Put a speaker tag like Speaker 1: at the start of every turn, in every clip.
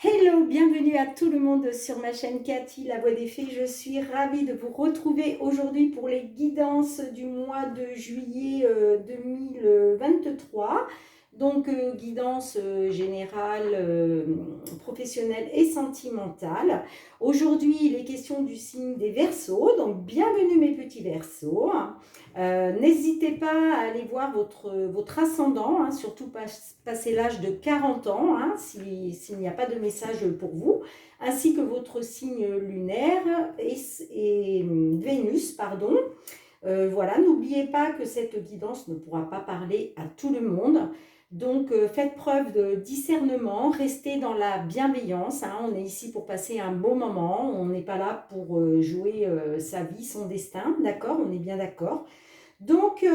Speaker 1: Hello, bienvenue à tout le monde sur ma chaîne Cathy, la voix des fées. Je suis ravie de vous retrouver aujourd'hui pour les guidances du mois de juillet 2023. Donc, guidance générale, professionnelle et sentimentale. Aujourd'hui, il est question du signe des Verseaux. Donc, bienvenue mes petits Verseaux. N'hésitez pas à aller voir votre ascendant, hein, surtout passer l'âge de 40 ans, hein, s'il n'y a pas de message pour vous, ainsi que votre signe lunaire et Vénus, pardon. Voilà, n'oubliez pas que cette guidance ne pourra pas parler à tout le monde. Donc, faites preuve de discernement, restez dans la bienveillance, hein. On est ici pour passer un bon moment, on n'est pas là pour jouer sa vie, son destin, d'accord? On est bien d'accord. Donc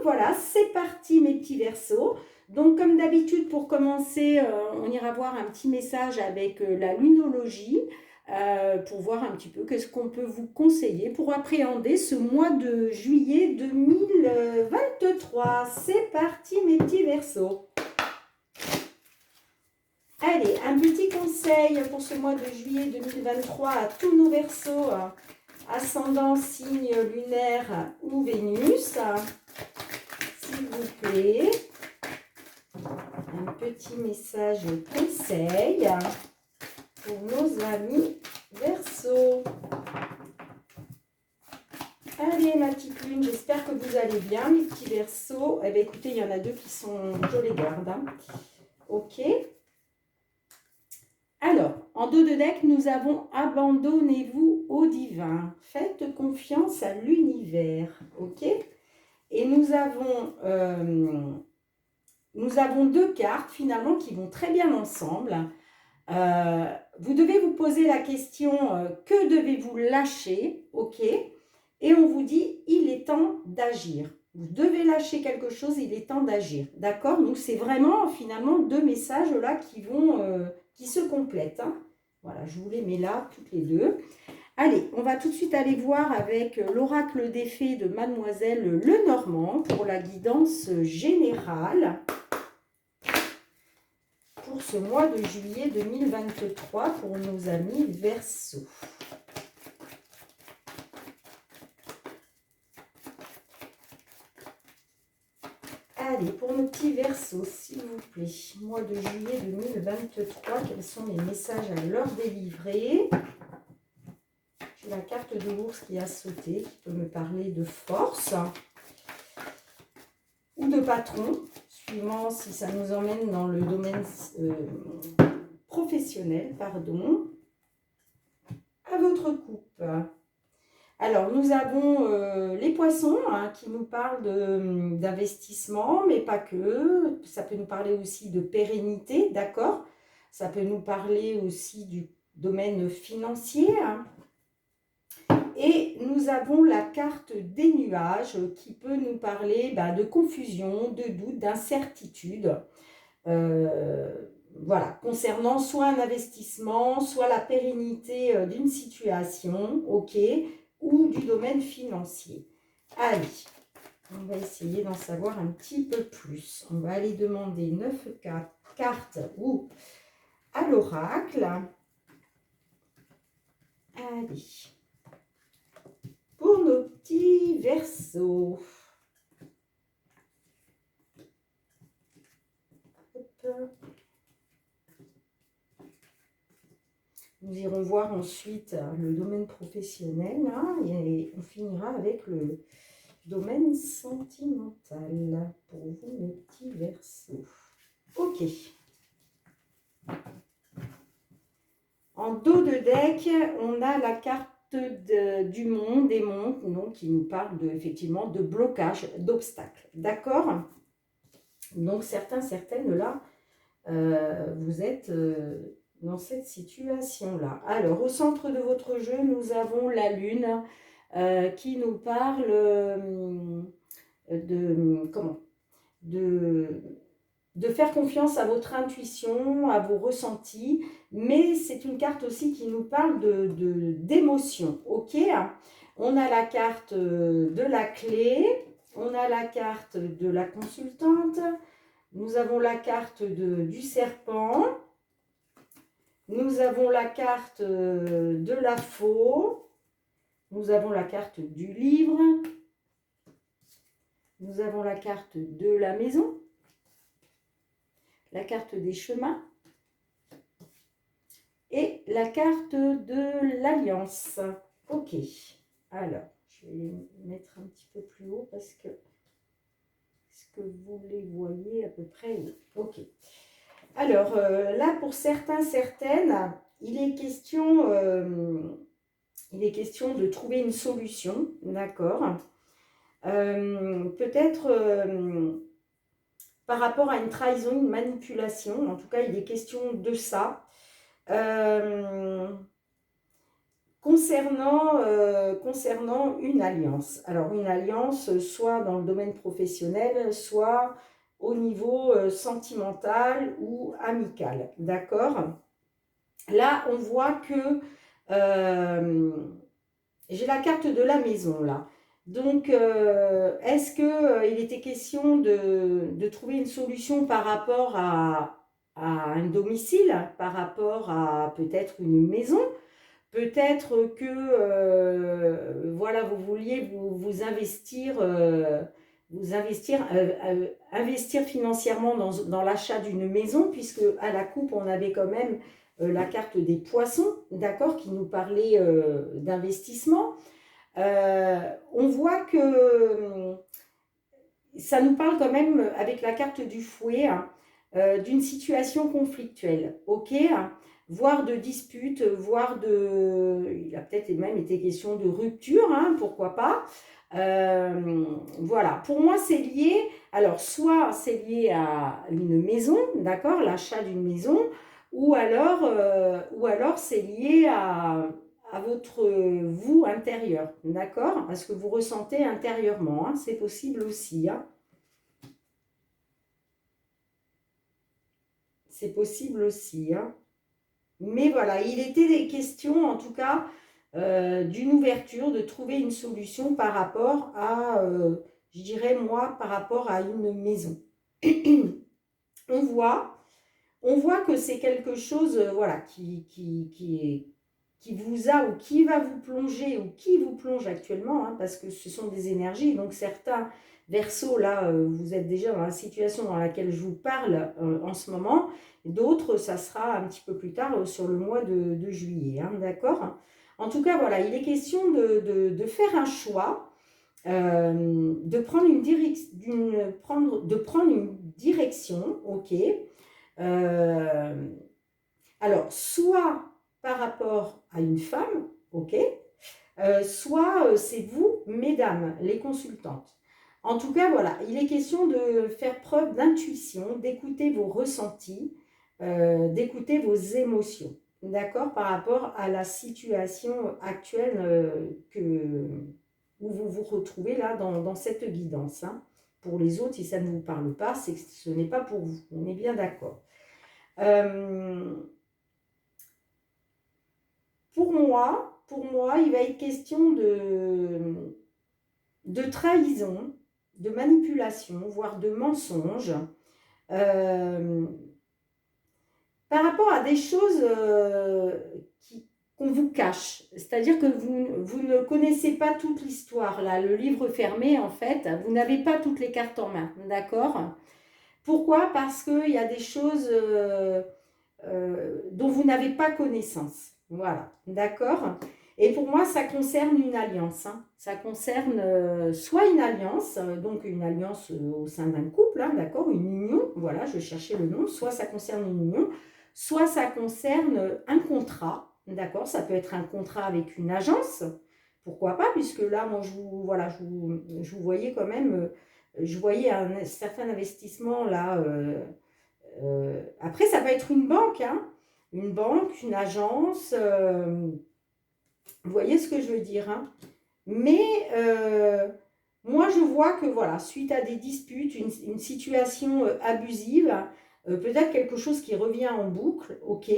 Speaker 1: voilà, c'est parti mes petits Verseaux. Donc comme d'habitude, pour commencer, on ira voir un petit message avec la lunologie pour voir un petit peu qu'est-ce qu'on peut vous conseiller pour appréhender ce mois de juillet 2023. C'est parti mes petits Verseaux. Allez, un petit conseil pour ce mois de juillet 2023 à tous nos Verseaux, ascendant, signe lunaire ou Vénus, s'il vous plaît. Un petit message conseil pour nos amis Verseaux. Allez ma petite lune, j'espère que vous allez bien mes petits Verseaux. Eh bien écoutez, il y en a deux qui sont, je les garde, hein. Ok. Alors, en dos de deck, nous avons abandonnez-vous au divin. Faites confiance à l'univers. Ok. Et nous avons deux cartes finalement qui vont très bien ensemble. Vous devez vous poser la question que devez-vous lâcher, ok? Et on vous dit il est temps d'agir. Vous devez lâcher quelque chose, il est temps d'agir, d'accord? Donc c'est vraiment finalement deux messages là qui se complètent, hein. Voilà, je vous les mets là toutes les deux. Allez, on va tout de suite aller voir avec l'oracle des fées de Mademoiselle Lenormand pour la guidance générale pour ce mois de juillet 2023 pour nos amis Verseaux. Allez, pour nos petits Verseaux, s'il vous plaît, mois de juillet 2023, quels sont les messages à leur délivrer? J'ai la carte de l'ours qui a sauté, qui peut me parler de force ou de patron, suivant si ça nous emmène dans le domaine professionnel, pardon. À votre coupe. Alors, nous avons les poissons, hein, qui nous parlent d'investissement, mais pas que. Ça peut nous parler aussi de pérennité, d'accord? Ça peut nous parler aussi du domaine financier, hein. Et nous avons la carte des nuages qui peut nous parler de confusion, de doute, d'incertitude. Voilà, concernant soit un investissement, soit la pérennité d'une situation, ok, ou du domaine financier. Allez, on va essayer d'en savoir un petit peu plus. On va aller demander 9 cartes ou à l'oracle. Allez, pour nos petits Verseaux. Hop. Nous irons voir ensuite le domaine professionnel, hein, et on finira avec le domaine sentimental pour vous, mes petits Verseaux. Ok. En dos de deck, on a la carte du monde, des mondes, donc, qui nous parle effectivement de blocage, d'obstacles. D'accord? Donc, certaines là, vous êtes dans cette situation-là. Alors, au centre de votre jeu, nous avons la lune qui nous parle de faire confiance à votre intuition, à vos ressentis, mais c'est une carte aussi qui nous parle d'émotion, ok? On a la carte de la clé, on a la carte de la consultante, nous avons la carte du serpent, Nous avons la carte de la faux. Nous avons la carte du livre. Nous avons la carte de la maison. La carte des chemins. Et la carte de l'alliance. Ok. Alors, je vais les mettre un petit peu plus haut parce que est-ce que vous les voyez à peu près? Ok. Alors, là, pour certains, certaines, il est question de trouver une solution, d'accord? Peut-être par rapport à une trahison, une manipulation, en tout cas, il est question de ça. Concernant une alliance. Alors, une alliance, soit dans le domaine professionnel, soit au niveau sentimental ou amical, d'accord? Là, on voit que j'ai la carte de la maison, là. Donc, est-ce qu'il était question de trouver une solution par rapport à un domicile, par rapport à peut-être une maison? Peut-être que voilà, vous vouliez vous investir, investir financièrement dans l'achat d'une maison, puisque à la coupe, on avait quand même la carte des poissons, d'accord, qui nous parlait d'investissement. On voit que ça nous parle quand même, avec la carte du fouet, hein, d'une situation conflictuelle, ok, hein, voire de dispute, voire il a peut-être même été question de rupture, hein, pourquoi pas. Voilà, pour moi c'est lié, alors soit c'est lié à une maison, d'accord, l'achat d'une maison, ou alors c'est lié à votre vous intérieur, d'accord, à ce que vous ressentez intérieurement, hein, c'est possible aussi, hein. C'est possible aussi, hein. Mais voilà, il était des questions, en tout cas, d'une ouverture, de trouver une solution par rapport à, je dirais moi, par rapport à une maison. on voit, on voit que c'est quelque chose, voilà, qui vous a ou qui va vous plonger ou qui vous plonge actuellement, hein, parce que ce sont des énergies. Donc certains Verseaux, là, vous êtes déjà dans la situation dans laquelle je vous parle en ce moment. D'autres, ça sera un petit peu plus tard, sur le mois de juillet, hein, d'accord? En tout cas, voilà, il est question de faire un choix, de prendre une direction, ok? Euh, alors, soit par rapport à une femme, ok, soit c'est vous, mesdames, les consultantes. En tout cas, voilà, il est question de faire preuve d'intuition, d'écouter vos ressentis, d'écouter vos émotions, d'accord, par rapport à la situation actuelle où vous vous retrouvez là dans cette guidance, hein. Pour les autres, si ça ne vous parle pas, c'est que ce n'est pas pour vous. On est bien d'accord. Pour moi, il va être question de trahison, de manipulation, voire de mensonge, euh, par rapport à des choses qu'on vous cache. C'est-à-dire que vous ne connaissez pas toute l'histoire. Là, le livre fermé, en fait, vous n'avez pas toutes les cartes en main, d'accord? Pourquoi? Parce qu'il y a des choses dont vous n'avez pas connaissance. Voilà, d'accord? Et pour moi, ça concerne une alliance, hein. Ça concerne soit une alliance, donc une alliance au sein d'un couple, hein, d'accord? Une union, voilà, je cherchais le nom. Soit ça concerne une union, soit ça concerne un contrat, d'accord? Ça peut être un contrat avec une agence, pourquoi pas, puisque là, moi, voilà, je vous voyais quand même, je voyais un certain investissement là. Après, ça peut être une banque, hein, une banque, une agence. Vous voyez ce que je veux dire, hein. Mais moi, je vois que voilà, suite à des disputes, une situation abusive, peut-être quelque chose qui revient en boucle, ok,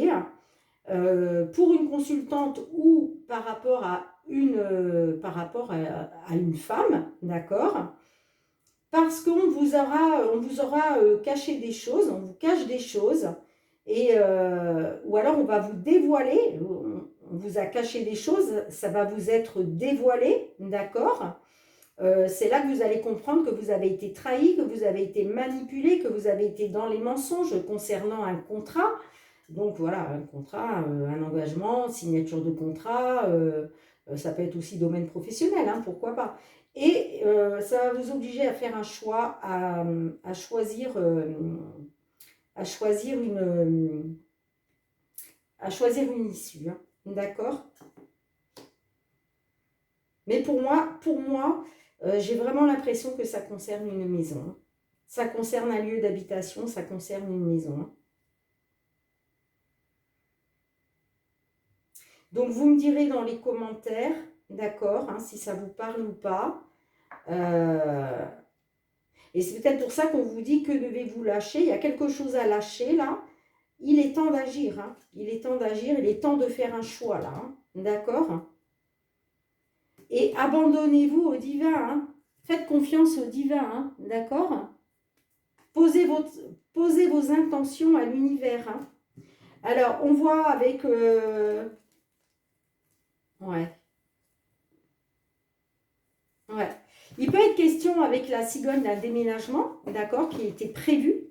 Speaker 1: pour une consultante ou par rapport à une femme, d'accord, parce qu'on vous aura caché des choses, on vous cache des choses, ou alors on va vous dévoiler, on vous a caché des choses, ça va vous être dévoilé, d'accord? C'est là que vous allez comprendre que vous avez été trahi, que vous avez été manipulé, que vous avez été dans les mensonges concernant un contrat. Donc voilà, un contrat, un engagement, signature de contrat, ça peut être aussi domaine professionnel, hein, pourquoi pas. Et ça va vous obliger à faire un choix, à choisir, à choisir une, à choisir une issue, hein, d'accord? Mais pour moi, j'ai vraiment l'impression que ça concerne une maison. Ça concerne un lieu d'habitation, ça concerne une maison. Donc, vous me direz dans les commentaires, d'accord, hein, si ça vous parle ou pas. Et c'est peut-être pour ça qu'on vous dit que devez-vous lâcher. Il y a quelque chose à lâcher là. Il est temps d'agir. Hein. Il est temps d'agir. Il est temps de faire un choix là. Hein. D'accord? Et abandonnez-vous au divin. Hein. Faites confiance au divin. Hein. D'accord? Posez vos intentions à l'univers. Hein. Alors, on voit avec... Ouais. Ouais. Il peut être question avec la cigogne d'un déménagement, d'accord, qui était prévu.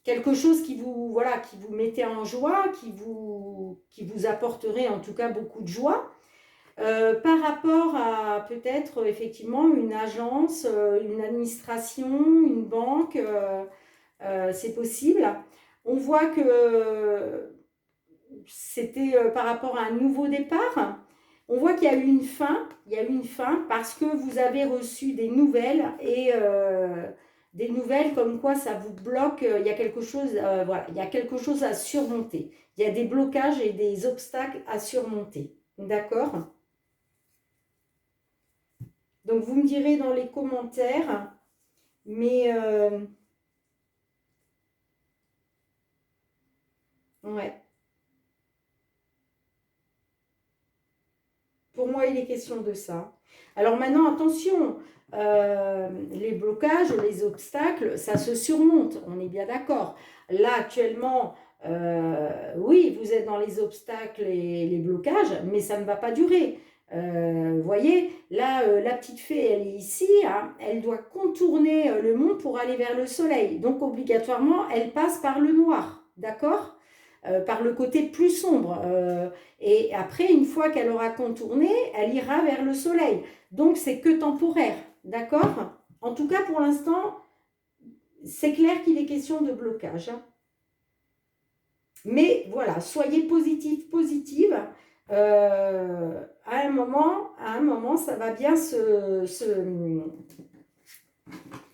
Speaker 1: Quelque chose qui vous, voilà, qui vous mettait en joie, qui vous apporterait en tout cas beaucoup de joie. Par rapport à peut-être effectivement une agence, une administration, une banque, c'est possible. On voit que c'était par rapport à un nouveau départ. On voit qu'il y a eu une fin, il y a eu une fin parce que vous avez reçu des nouvelles et des nouvelles comme quoi ça vous bloque, il y a quelque chose, voilà, il y a quelque chose à surmonter. Il y a des blocages et des obstacles à surmonter. D'accord? Donc vous me direz dans les commentaires, mais ouais. Pour moi, il est question de ça. Alors maintenant, attention, les blocages, les obstacles, ça se surmonte, on est bien d'accord. Là, actuellement, oui, vous êtes dans les obstacles et les blocages, mais ça ne va pas durer. Vous voyez, là, la petite fée, elle est ici, hein, elle doit contourner le monde pour aller vers le soleil. Donc, obligatoirement, elle passe par le noir, d'accord? Par le côté plus sombre. Et après, une fois qu'elle aura contourné, elle ira vers le soleil. Donc, c'est que temporaire. D'accord? En tout cas, pour l'instant, c'est clair qu'il est question de blocage. Hein. Mais voilà, soyez positif, positive. À un moment, ça va bien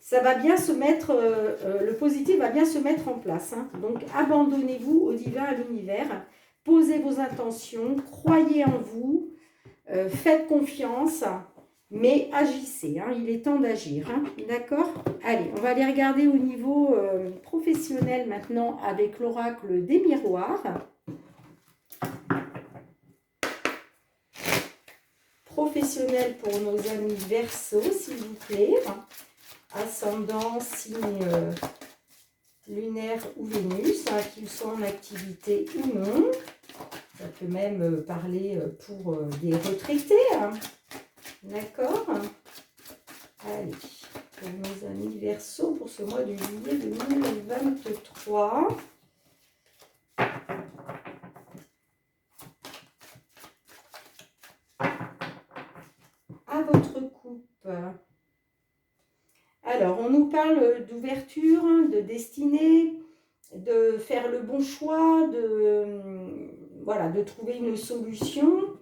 Speaker 1: ça va bien se mettre, le positif va bien se mettre en place. Hein. Donc, abandonnez-vous au divin, à l'univers. Posez vos intentions, croyez en vous, faites confiance, mais agissez. Hein. Il est temps d'agir. Hein. D'accord? Allez, on va aller regarder au niveau professionnel maintenant avec l'oracle des miroirs. Professionnel pour nos amis Verseau, s'il vous plaît. Ascendant, signe lunaire ou Vénus, hein, qu'ils soient en activité ou non. Ça peut même parler pour des retraités. Hein. D'accord? Allez, pour nos amis Verseau, pour ce mois de juillet 2023. À votre coupe. Alors, on nous parle d'ouverture, de destinée, de faire le bon choix, voilà, de trouver une solution.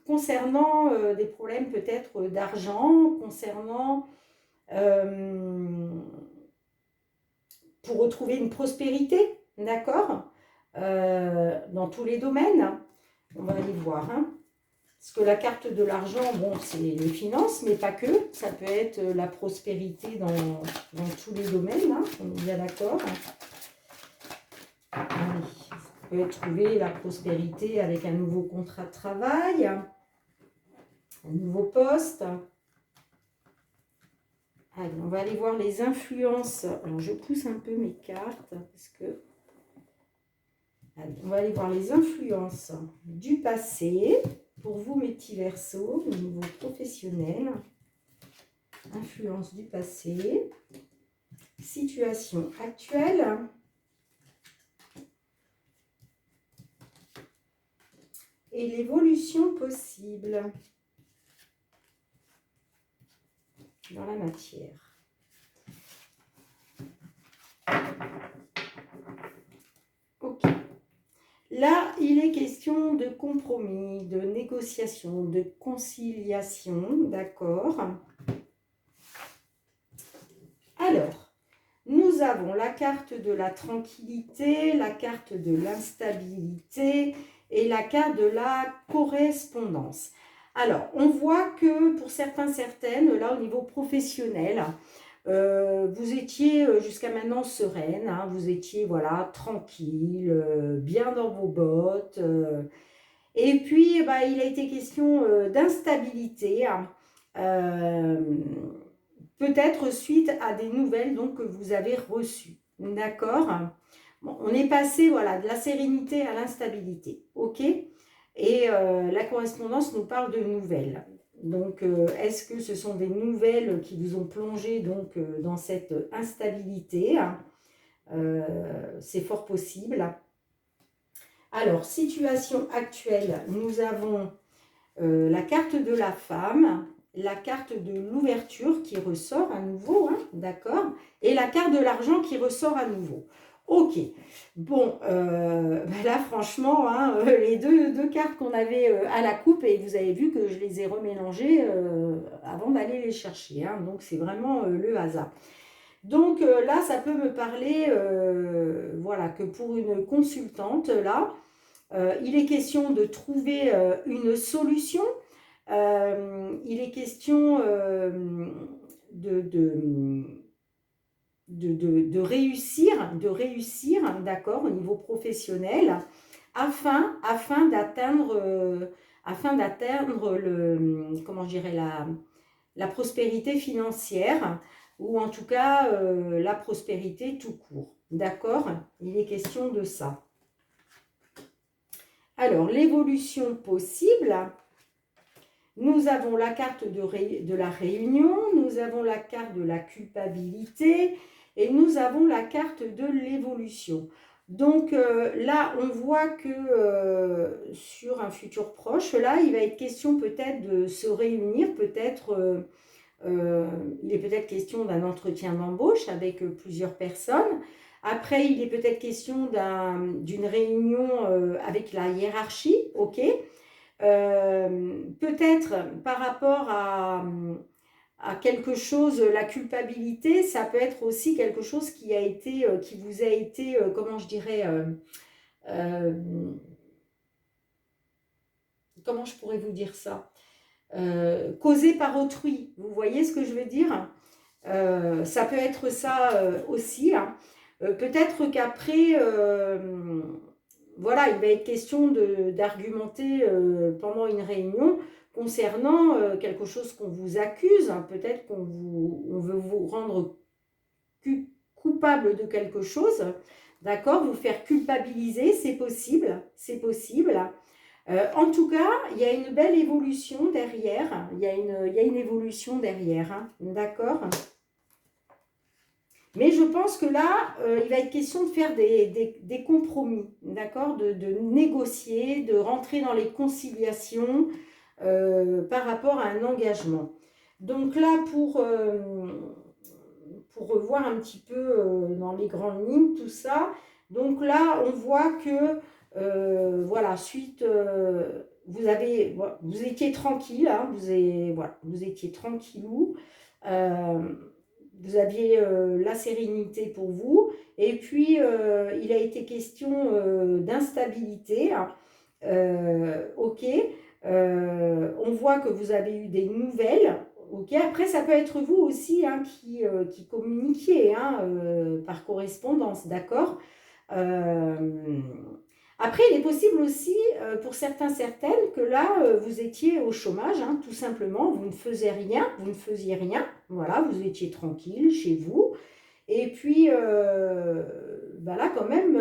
Speaker 1: Concernant des problèmes peut-être d'argent, concernant pour retrouver une prospérité, d'accord, dans tous les domaines. On va aller voir. Hein. Parce que la carte de l'argent, bon, c'est les finances, mais pas que. Ça peut être la prospérité dans tous les domaines, hein, on est bien d'accord. Vous pouvez trouver la prospérité avec un nouveau contrat de travail, un nouveau poste. Allez, on va aller voir les influences. Alors, je pousse un peu mes cartes parce que... Allez, on va aller voir les influences du passé pour vous, mes petits Verseaux, au niveau professionnel. Influence du passé. Situation actuelle. Et l'évolution possible dans la matière. Ok. Là, il est question de compromis, de négociation, de conciliation, d'accord? Alors, nous avons la carte de la tranquillité, la carte de l'instabilité et la carte de la correspondance. Alors, on voit que pour certains, certaines, là au niveau professionnel, vous étiez jusqu'à maintenant sereine, hein, vous étiez voilà, tranquille, bien dans vos bottes. Et puis, bah, il a été question d'instabilité, hein, peut-être suite à des nouvelles donc, que vous avez reçues. D'accord? Bon, on est passé voilà, de la sérénité à l'instabilité. OK? Et la correspondance nous parle de nouvelles. Donc, est-ce que ce sont des nouvelles qui vous ont plongé donc, dans cette instabilité? C'est fort possible. Alors, situation actuelle, nous avons la carte de la femme, la carte de l'ouverture qui ressort à nouveau, hein, d'accord? Et la carte de l'argent qui ressort à nouveau. Ok, bon, là franchement, hein, les deux cartes qu'on avait à la coupe, et vous avez vu que je les ai remélangées avant d'aller les chercher, hein, donc c'est vraiment le hasard. Donc là, ça peut me parler, voilà, que pour une consultante, là, il est question de trouver une solution. Il est question de réussir, d'accord, au niveau professionnel, afin d'atteindre comment je dirais, la prospérité financière, ou en tout cas la prospérité tout court. D'accord? Il est question de ça. Alors, l'évolution possible, nous avons la carte de la réunion, nous avons la carte de la culpabilité et nous avons la carte de l'évolution. Donc là, on voit que sur un futur proche, là, il va être question peut-être de se réunir, peut-être, il est peut-être question d'un entretien d'embauche avec plusieurs personnes. Après, il est peut-être question d'une réunion avec la hiérarchie, ok? Peut-être par rapport à quelque chose, la culpabilité, ça peut être aussi quelque chose qui vous a été, comment je dirais, euh, comment je pourrais vous dire ça, causé par autrui. Vous voyez ce que je veux dire? Ça peut être ça aussi, hein. Peut-être qu'après, voilà, il va être question d'argumenter pendant une réunion concernant quelque chose qu'on vous accuse, hein. Peut-être on veut vous rendre coupable de quelque chose, d'accord? Vous faire culpabiliser, c'est possible, c'est possible. En tout cas, il y a une belle évolution derrière, il y a une évolution derrière, hein. D'accord? Mais je pense que là, il va être question de faire des compromis, d'accord, de négocier, de rentrer dans les conciliations par rapport à un engagement. Donc là, pour revoir un petit peu dans les grandes lignes tout ça, donc là, on voit que, voilà, suite, vous étiez tranquille, hein, voilà, vous étiez tranquillou. Vous aviez la sérénité pour vous, et puis il a été question d'instabilité, hein. Ok, on voit que vous avez eu des nouvelles, ok, après ça peut être vous aussi, hein, qui communiquiez, hein, par correspondance, d'accord. Après, il est possible aussi, pour certains, certaines, que là, vous étiez au chômage, hein, tout simplement, vous ne faisiez rien, Voilà, vous étiez tranquille chez vous. Et puis, bah là, quand même,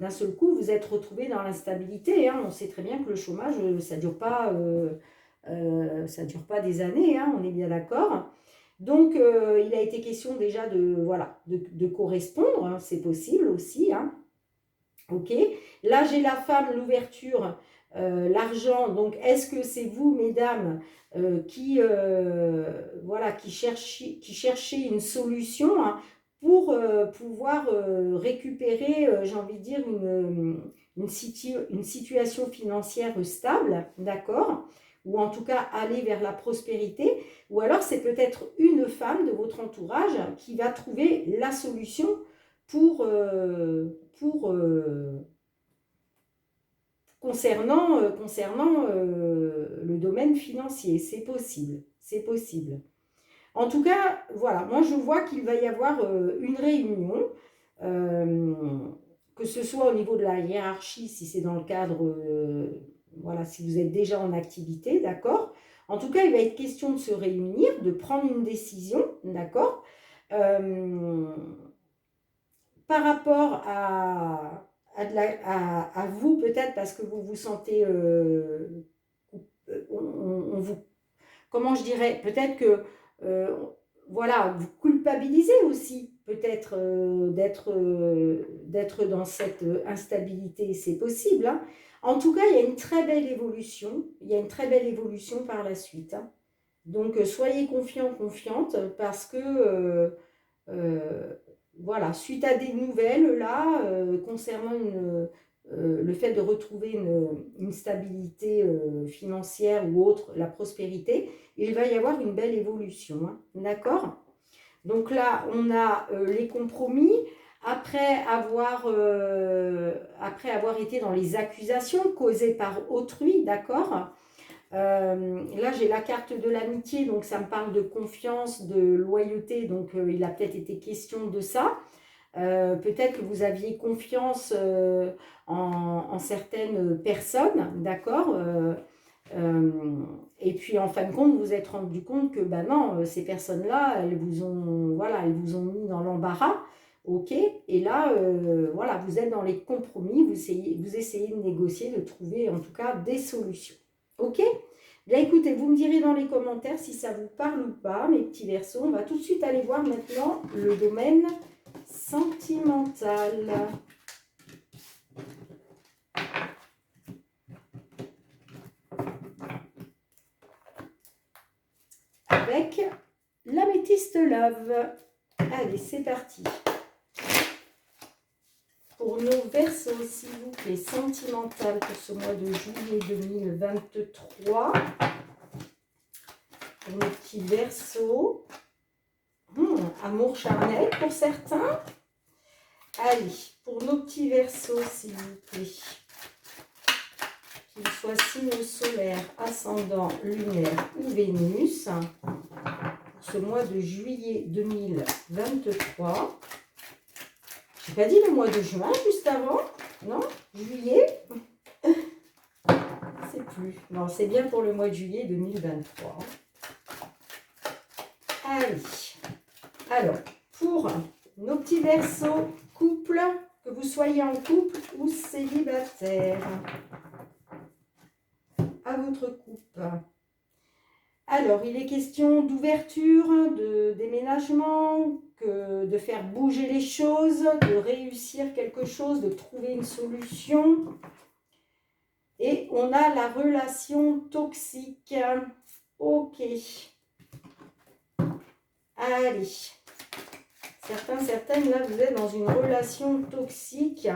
Speaker 1: d'un seul coup, vous êtes retrouvé dans l'instabilité, hein. On sait très bien que le chômage, ça dure pas des années, hein, on est bien d'accord. Donc, il a été question déjà de, voilà, de correspondre, hein, c'est possible aussi, hein. Ok. Là, j'ai la femme, l'ouverture, l'argent. Donc, est-ce que c'est vous, mesdames, voilà, qui cherchez une solution, hein, pour pouvoir récupérer, j'ai envie de dire, une situation financière stable, d'accord? Ou en tout cas aller vers la prospérité. Ou alors, c'est peut-être une femme de votre entourage qui va trouver la solution pour concernant le domaine financier. C'est possible, c'est possible. En tout cas, voilà, moi je vois qu'il va y avoir une réunion, euh, que ce soit au niveau de la hiérarchie, si c'est dans le cadre, voilà, si vous êtes déjà en activité, d'accord. En tout cas, il va être question de se réunir, de prendre une décision, d'accord. Euh, Par rapport à vous, peut-être parce que vous vous sentez, on vous, comment je dirais, peut-être que, euh, voilà, vous culpabilisez aussi, peut-être, d'être dans cette instabilité, c'est possible, hein. En tout cas, il y a une très belle évolution, il y a une très belle évolution par la suite, hein. Donc, soyez confiants, confiantes, parce que, euh, voilà, suite à des nouvelles là, concernant le fait de retrouver une stabilité financière ou autre, la prospérité, il va y avoir une belle évolution, hein. D'accord? Donc là, on a les compromis. Après avoir été dans les accusations causées par autrui, d'accord? Là, j'ai la carte de l'amitié, donc ça me parle de confiance, de loyauté, donc il a peut-être été question de ça. Peut-être que vous aviez confiance en certaines personnes, d'accord. Et puis en fin de compte, vous vous êtes rendu compte que bah non, ces personnes-là, elles vous ont, voilà, elles vous ont mis dans l'embarras, ok. Et là, voilà, vous êtes dans les compromis, vous essayez de négocier, de trouver en tout cas des solutions, ok. Bien écoutez, vous me direz dans les commentaires si ça vous parle ou pas, mes petits versos. On va tout de suite aller voir maintenant le domaine sentimental. Avec l'améthyste love. Allez, c'est parti. Pour nos versos, s'il vous plaît, sentimental pour ce mois de juillet 2023. Pour nos petits versos. Amour charnel pour certains. Allez, pour nos petits versos, s'il vous plaît. Qu'ils soient signe solaire, ascendant, lunaire ou Vénus. Pour ce mois de juillet 2023. J'ai pas dit le mois de juin juste avant? Non? Juillet? C'est plus. Non, c'est bien pour le mois de juillet 2023. Allez. Alors, pour nos petits versos, couple, que vous soyez en couple ou célibataire, à votre couple. Alors, il est question d'ouverture, de déménagement, de faire bouger les choses, de réussir quelque chose, de trouver une solution. Et on a la relation toxique. Ok. Allez. Certaines, là, vous êtes dans une relation toxique.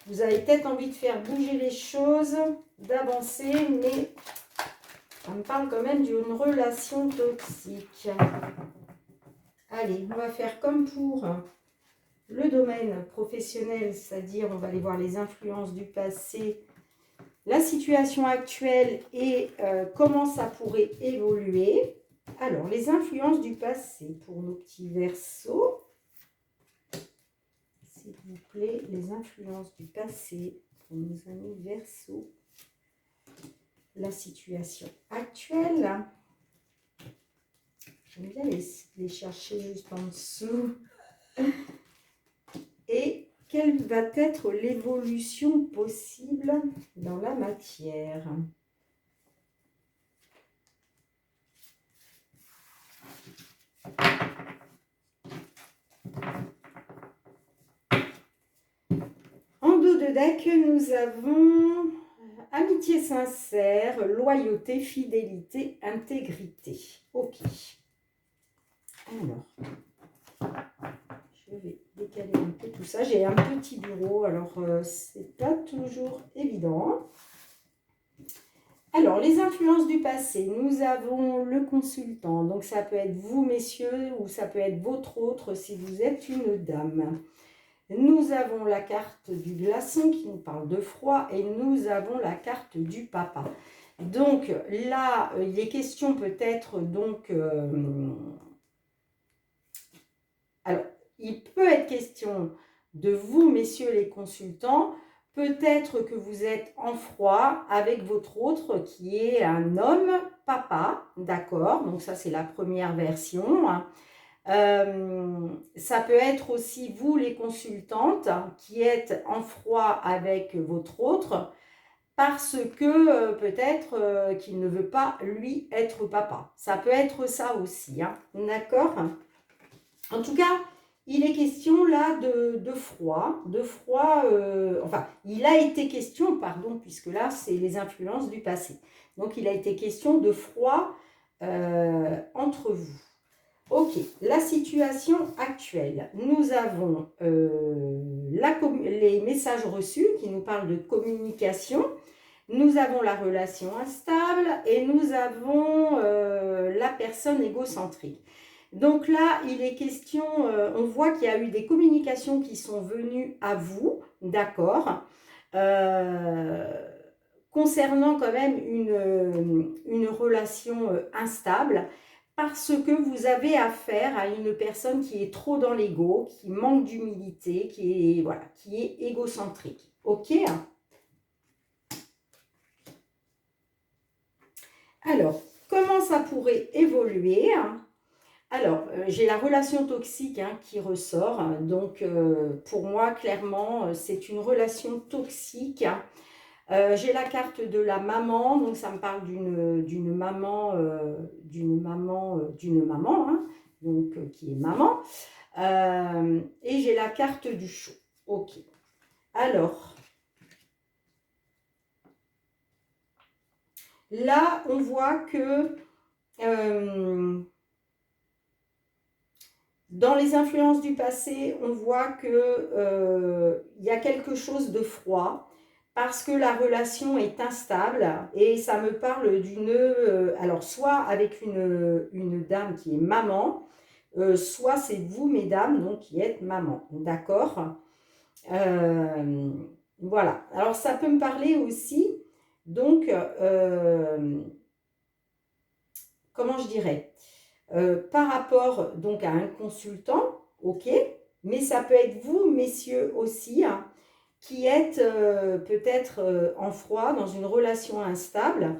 Speaker 1: Vous avez peut-être envie de faire bouger les choses, d'avancer, mais on me parle quand même d'une relation toxique. Allez, on va faire comme pour le domaine professionnel, c'est-à-dire on va aller voir les influences du passé, la situation actuelle et comment ça pourrait évoluer. Alors, les influences du passé pour nos petits versos. S'il vous plaît, les influences du passé pour nos amis versos. La situation actuelle. J'aime bien les chercher juste en dessous. Et quelle va être l'évolution possible dans la matière? En dos de deck, nous avons amitié sincère, loyauté, fidélité, intégrité. Ok. Alors, je vais décaler un peu tout ça. J'ai un petit bureau, alors c'est pas toujours évident. Alors, les influences du passé, nous avons le consultant. Donc, ça peut être vous, messieurs, ou ça peut être votre autre si vous êtes une dame. Nous avons la carte du glaçon qui nous parle de froid et nous avons la carte du papa. Donc là, il est question peut-être donc... alors, il peut être question de vous, messieurs les consultants, peut-être que vous êtes en froid avec votre autre qui est un homme papa, d'accord? Donc ça, c'est la première version. Ça peut être aussi vous les consultantes qui êtes en froid avec votre autre parce que peut-être qu'il ne veut pas lui être papa. Ça peut être ça aussi, hein, d'accord? En tout cas, il est question là de froid, enfin, il a été question, pardon, puisque là, c'est les influences du passé. Donc, il a été question de froid entre vous. Ok, la situation actuelle. Nous avons les messages reçus qui nous parlent de communication. Nous avons la relation instable et nous avons la personne égocentrique. Donc là, il est question, on voit qu'il y a eu des communications qui sont venues à vous, d'accord, concernant quand même une relation instable, parce que vous avez affaire à une personne qui est trop dans l'ego, qui manque d'humilité, qui est égocentrique. Ok? Alors, comment ça pourrait évoluer? Alors, j'ai la relation toxique qui ressort. Donc, pour moi, clairement, c'est une relation toxique. J'ai la carte de la maman, donc ça me parle d'une maman, hein, donc qui est maman. Et j'ai la carte du chaud. Ok. Alors, là, on voit que dans les influences du passé, on voit que y a quelque chose de froid parce que la relation est instable et ça me parle d'une... alors, soit avec une dame qui est maman, soit c'est vous, mesdames, donc qui êtes maman, d'accord? Voilà. Alors, ça peut me parler aussi, donc, comment je dirais, par rapport donc à un consultant, ok, mais ça peut être vous, messieurs aussi, hein, qui êtes peut-être en froid, dans une relation instable,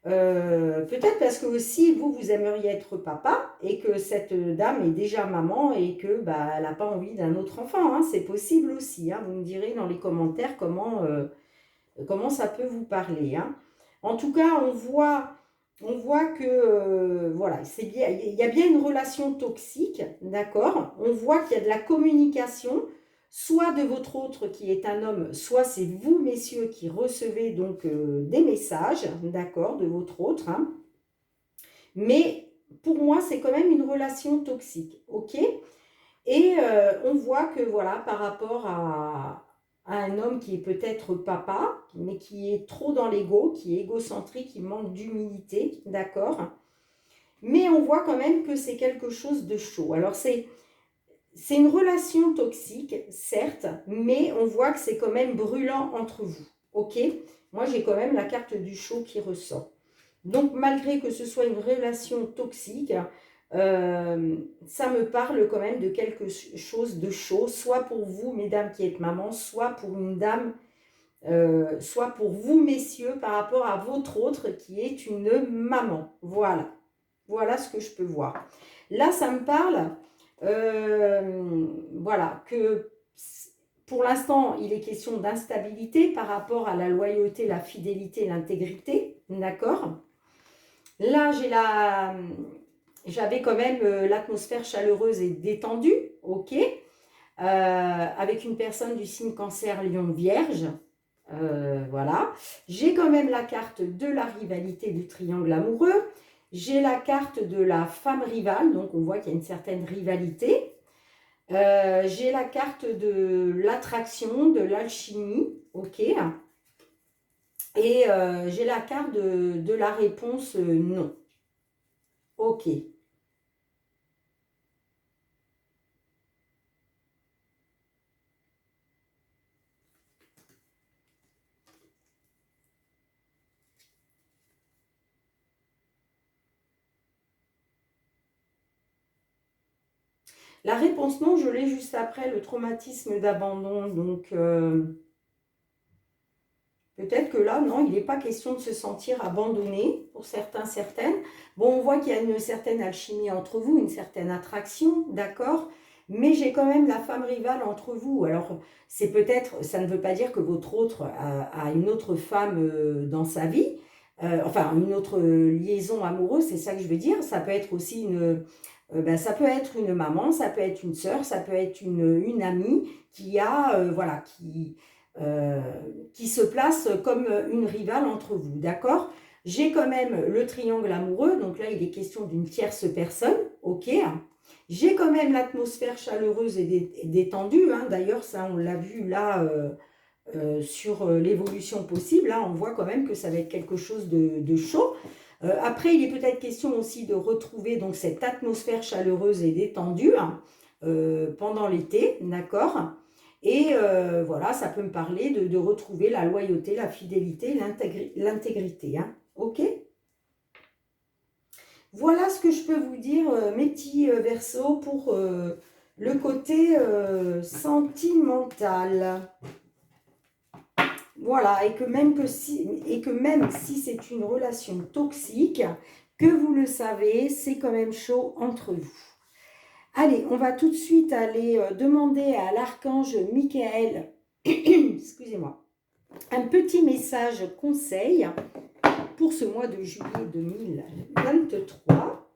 Speaker 1: peut-être parce que aussi vous aimeriez être papa et que cette dame est déjà maman et que bah, elle n'a pas envie d'un autre enfant, hein, c'est possible aussi, hein, vous me direz dans les commentaires comment ça peut vous parler, hein. En tout cas, on voit que voilà, c'est bien, il y a bien une relation toxique, d'accord? On voit qu'il y a de la communication, soit de votre autre qui est un homme, soit c'est vous, messieurs, qui recevez donc des messages, d'accord, de votre autre, hein. Mais pour moi, c'est quand même une relation toxique, ok? Et on voit que voilà, par rapport à un homme qui est peut-être papa, mais qui est trop dans l'ego, qui est égocentrique, qui manque d'humilité, d'accord? Mais on voit quand même que c'est quelque chose de chaud. Alors c'est une relation toxique, certes, mais on voit que c'est quand même brûlant entre vous, ok? Moi, j'ai quand même la carte du chaud qui ressort. Donc, malgré que ce soit une relation toxique, ça me parle quand même de quelque chose de chaud, soit pour vous, mesdames qui êtes maman, soit pour une dame, soit pour vous, messieurs, par rapport à votre autre qui est une maman. Voilà. Voilà ce que je peux voir. Là, ça me parle, voilà, que pour l'instant, il est question d'instabilité par rapport à la loyauté, la fidélité, l'intégrité, d'accord? Là, j'avais quand même l'atmosphère chaleureuse et détendue, ok? Avec une personne du signe Cancer, Lion, Vierge, voilà. J'ai quand même la carte de la rivalité du triangle amoureux. J'ai la carte de la femme rivale, donc on voit qu'il y a une certaine rivalité. J'ai la carte de l'attraction, de l'alchimie, ok. Et j'ai la carte de la réponse non, ok. La réponse non, je l'ai juste après le traumatisme d'abandon, donc peut-être que là, non, il n'est pas question de se sentir abandonné pour certains, certaines. Bon, on voit qu'il y a une certaine alchimie entre vous, une certaine attraction, d'accord? Mais j'ai quand même la femme rivale entre vous. Alors, c'est peut-être, ça ne veut pas dire que votre autre a une autre femme dans sa vie, enfin, une autre liaison amoureuse, c'est ça que je veux dire. Ça peut être aussi ben, ça peut être une maman, ça peut être une sœur, ça peut être une amie qui a, voilà, euh, qui se place comme une rivale entre vous, d'accord? J'ai quand même le triangle amoureux, donc là il est question d'une tierce personne, ok? J'ai quand même l'atmosphère chaleureuse et détendue, hein. D'ailleurs ça on l'a vu là sur l'évolution possible, là on voit quand même que ça va être quelque chose de chaud. Après il est peut-être question aussi de retrouver donc cette atmosphère chaleureuse et détendue hein, pendant l'été, d'accord? Et voilà, ça peut me parler de retrouver la loyauté, la fidélité, l'intégrité. Hein. Ok? Voilà ce que je peux vous dire, mes petits Verseaux, pour le côté sentimental. Voilà, et que même si c'est une relation toxique, que vous le savez, c'est quand même chaud entre vous. Allez, on va tout de suite aller demander à l'archange Michael, excusez-moi, un petit message conseil pour ce mois de juillet 2023.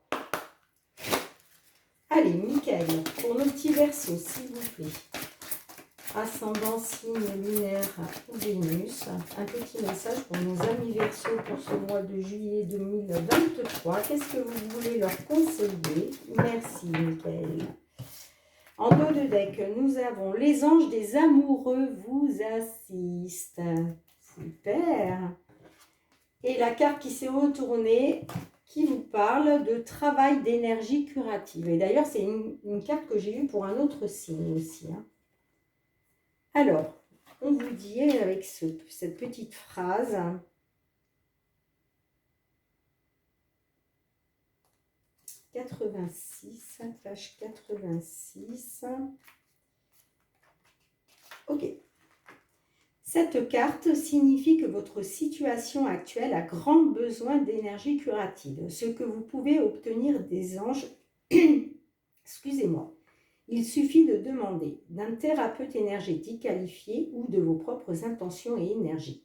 Speaker 1: Allez, Michael, pour nos petits Verseaux, s'il vous plaît. Ascendant, signe lunaire ou Vénus. Un petit message pour nos amis Verseaux pour ce mois de juillet 2023. Qu'est-ce que vous voulez leur conseiller? Merci, Michael. En dos de deck, nous avons les anges des amoureux vous assistent. Super. Et la carte qui s'est retournée, qui vous parle de travail d'énergie curative. Et d'ailleurs, c'est une carte que j'ai eue pour un autre signe aussi. Hein. Alors, on vous dit avec cette petite phrase... « 86, page 86. » Ok. Cette carte signifie que votre situation actuelle a grand besoin d'énergie curative, ce que vous pouvez obtenir des anges. Excusez-moi. Il suffit de demander d'un thérapeute énergétique qualifié ou de vos propres intentions et énergies.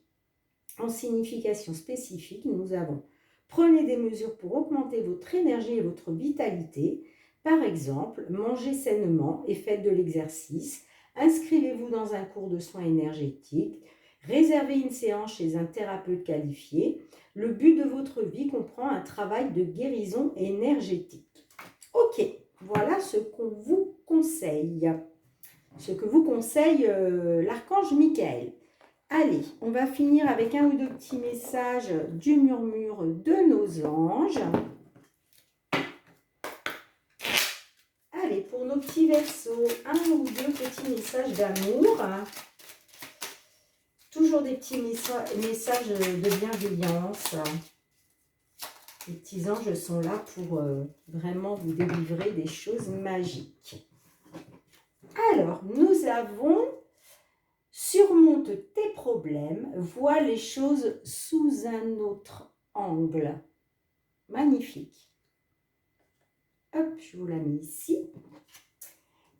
Speaker 1: En signification spécifique, nous avons: prenez des mesures pour augmenter votre énergie et votre vitalité. Par exemple, mangez sainement et faites de l'exercice. Inscrivez-vous dans un cours de soins énergétiques. Réservez une séance chez un thérapeute qualifié. Le but de votre vie comprend un travail de guérison énergétique. Ok, voilà ce qu'on vous conseille. Ce que vous conseille l'archange Michael. Allez, on va finir avec un ou deux petits messages du murmure de nos anges. Allez, pour nos petits Verseaux, un ou deux petits messages d'amour. Toujours des petits messages de bienveillance. Les petits anges sont là pour vraiment vous délivrer des choses magiques. Alors, nous avons... Surmonte tes problèmes, vois les choses sous un autre angle. Magnifique. Hop, je vous la mets ici.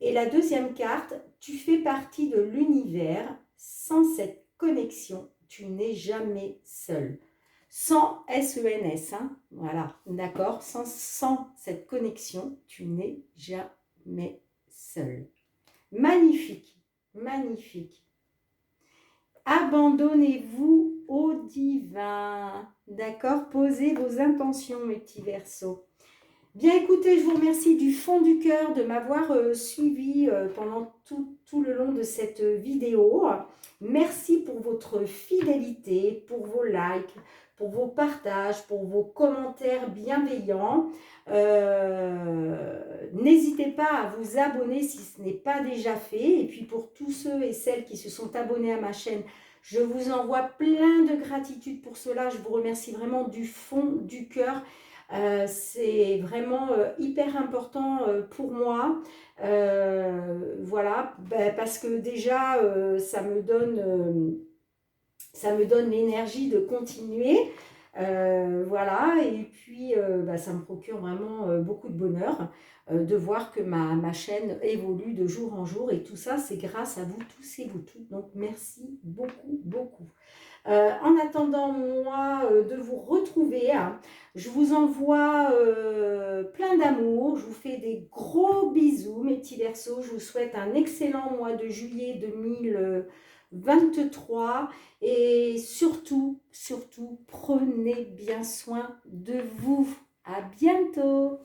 Speaker 1: Et la deuxième carte, tu fais partie de l'univers. Sans cette connexion, tu n'es jamais seul. Sans S-E-N-S, hein, voilà, d'accord, sans cette connexion, tu n'es jamais seul. Magnifique, magnifique. Abandonnez-vous au divin, d'accord? Posez vos intentions, mes petits Verseaux. Bien écoutez, je vous remercie du fond du cœur de m'avoir suivi pendant tout le long de cette vidéo. Merci pour votre fidélité, pour vos likes, pour vos partages, pour vos commentaires bienveillants. N'hésitez pas à vous abonner si ce n'est pas déjà fait. Et puis pour tous ceux et celles qui se sont abonnés à ma chaîne, je vous envoie plein de gratitude pour cela. Je vous remercie vraiment du fond du cœur. C'est vraiment hyper important pour moi, voilà, parce que déjà ça me donne l'énergie de continuer, voilà, et puis ça me procure vraiment beaucoup de bonheur de voir que ma chaîne évolue de jour en jour, et tout ça c'est grâce à vous tous et vous toutes, donc merci beaucoup, beaucoup. En attendant, moi, de vous retrouver, hein, je vous envoie plein d'amour. Je vous fais des gros bisous, mes petits Verseaux. Je vous souhaite un excellent mois de juillet 2023. Et surtout, surtout, prenez bien soin de vous. À bientôt!